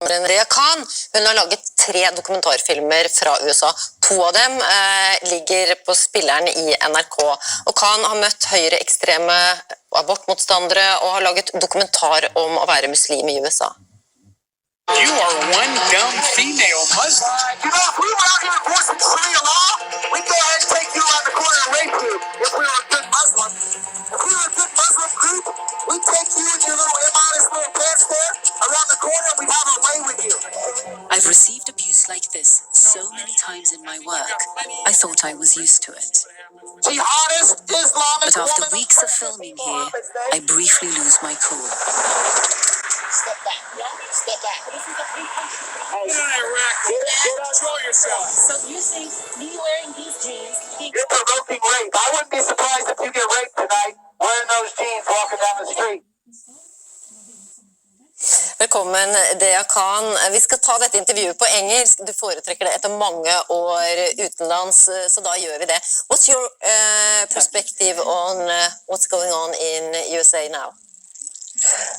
Rhea Khan, hun har laget 3 dokumentarfilmer fra USA. 2 av dem ligger på spilleren i NRK. Og Khan har møtt høyreekstreme abortmotstandere og har laget dokumentar om å være muslim i USA. You are one dumb female Muslim. You know, if we were out here enforcing Sharia law, we'd go ahead and take you around the corner and rape you if we were a good Muslim. If we were a good Muslim group, we'd take you and your little immodest little pants there around the corner and we'd have our way with you. I've received abuse like this so many times in my work, I thought I was used to it. Jihadist, Islamic But after woman, weeks of filming here, I briefly lose my cool. Step back. Step back. Get in Iraq. Control yourself. So you think me wearing these jeans? You're provoking rape. I wouldn't be surprised if you get raped tonight wearing those jeans walking down the street. Velkommen, Rhea Khan. Vi skal ta dette intervjuet på engelsk. Du foretrekker det etter mange år utenlands, så da gjør vi det. What's your perspective on what's going on in USA now?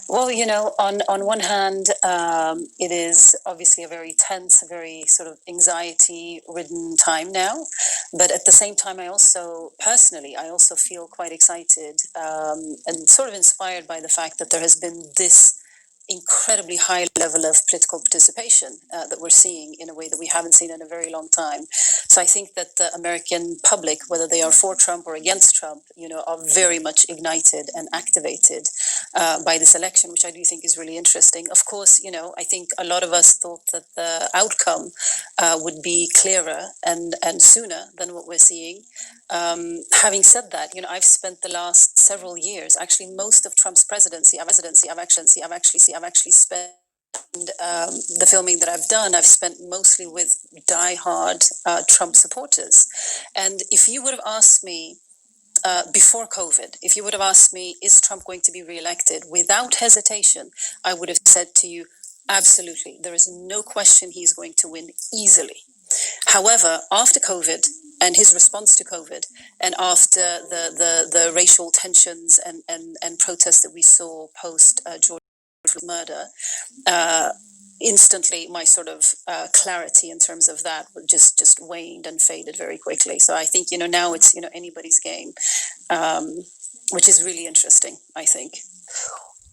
Well, you know, on one hand, it is obviously a very tense, very sort of anxiety-ridden time now. But at the same time, I also feel quite excited and sort of inspired by the fact that there has been this incredibly high level of political participation that we're seeing in a way that we haven't seen in a very long time. So I think that the American public, whether they are for Trump or against Trump, you know, are very much ignited and activated by this election, which I do think is really interesting. Of course, you know, I think a lot of us thought that the outcome would be clearer and sooner than what we're seeing. Having said that, you know, I've spent the last several years, actually most of Trump's presidency, I've actually spent the filming that I've done, I've spent mostly with die-hard Trump supporters. And if you would have asked me before COVID, if you would have asked me, is Trump going to be re-elected? Without hesitation, I would have said to you, absolutely. There is no question he's going to win easily. However, after COVID and his response to COVID, and after the racial tensions and protests that we saw post George Floyd murder, instantly my sort of clarity in terms of that just waned and faded very quickly. So I think, you know, now it's, you know, anybody's game, which is really interesting, I think.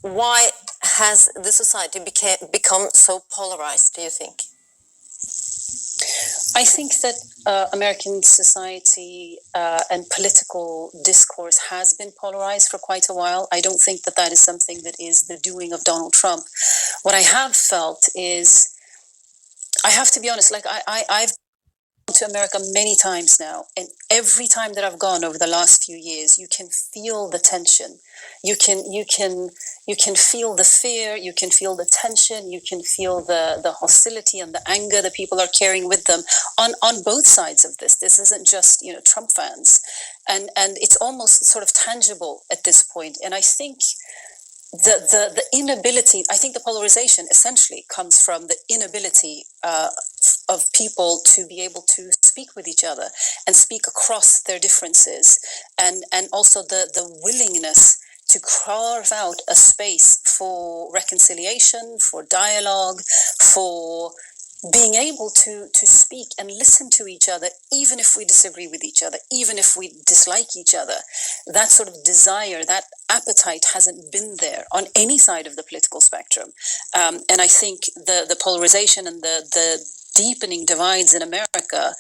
Why has the society become so polarized, do you think? I think that American society and political discourse has been polarized for quite a while. I don't think that that is something that is the doing of Donald Trump. What I have felt is, I have to be honest, like I've gone to America many times now, and every time that I've gone over the last few years, you can feel the tension. You can feel the fear, you can feel the tension, you can feel the hostility and the anger that people are carrying with them on both sides of this. This isn't just, you know, Trump fans. And it's almost sort of tangible at this point. And I think the inability, I think the polarization essentially comes from the inability of people to be able to speak with each other and speak across their differences, and also the willingness to carve out a space for reconciliation, for dialogue, for being able to speak and listen to each other, even if we disagree with each other, even if we dislike each other. That sort of desire, that appetite hasn't been there on any side of the political spectrum. And I think the polarization and the deepening divides in America,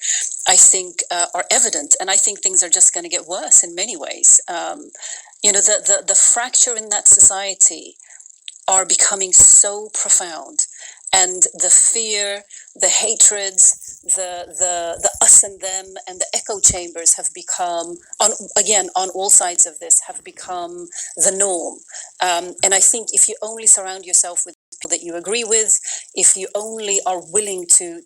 I think, are evident. And I think things are just going to get worse in many ways. You know, the fracture in that society are becoming so profound. And the fear, the hatreds, the us and them, and the echo chambers have become, on all sides of this, have become the norm. And I think if you only surround yourself with people that you agree with, if you only are willing to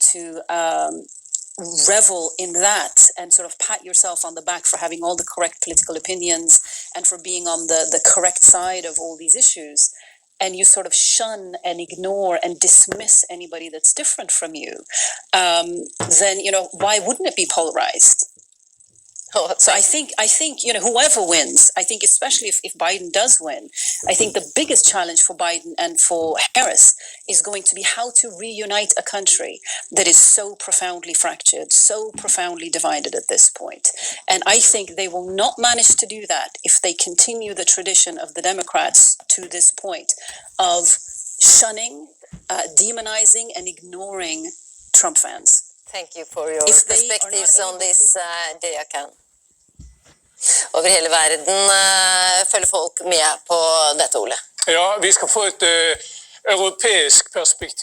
revel in that and sort of pat yourself on the back for having all the correct political opinions and for being on the correct side of all these issues, and you sort of shun and ignore and dismiss anybody that's different from you, then, you know, why wouldn't it be polarized? So I think whoever wins, I think especially if Biden does win, I think the biggest challenge for Biden and for Harris is going to be how to reunite a country that is so profoundly fractured, so profoundly divided at this point. And I think they will not manage to do that if they continue the tradition of the Democrats to this point of shunning, demonizing and ignoring Trump fans. Thank you for your If they are not perspectives on able this, Delia Khan. Over hele verden følger folk med på dette, Ole. Ja, vi skal få et europeisk perspektiv.